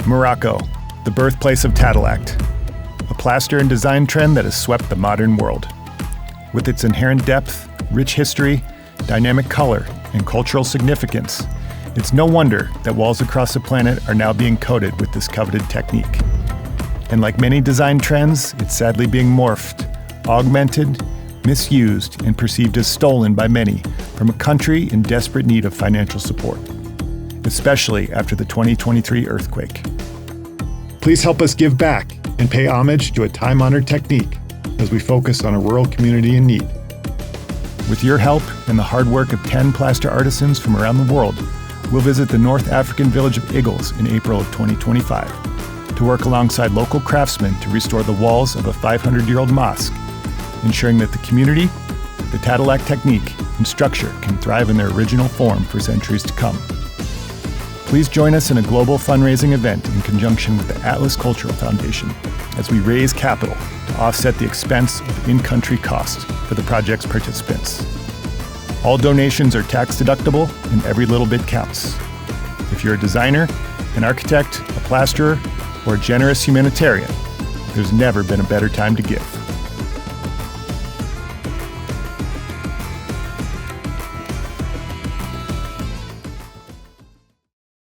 Morocco, the birthplace of Tadelakt, a plaster and design trend that has swept the modern world. With its inherent depth, rich history, dynamic color, and cultural significance, it's no wonder that walls across the planet are now being coated with this coveted technique. And like many design trends, it's sadly being morphed, augmented, misused, and perceived as stolen by many from a country in desperate need of financial support, especially after the 2023 earthquake. Please help us give back and pay homage to a time-honored technique as we focus on a rural community in need. With your help and the hard work of 10 plaster artisans from around the world, we'll visit the North African village of Ighels in April of 2025 to work alongside local craftsmen to restore the walls of a 500-year-old mosque, ensuring that the community, the Tadelakt technique, and structure can thrive in their original form for centuries to come. Please join us in a global fundraising event in conjunction with the Atlas Cultural Foundation as we raise capital to offset the expense of in-country costs for the project's participants. All donations are tax deductible and every little bit counts. If you're a designer, an architect, a plasterer, or a generous humanitarian, there's never been a better time to give.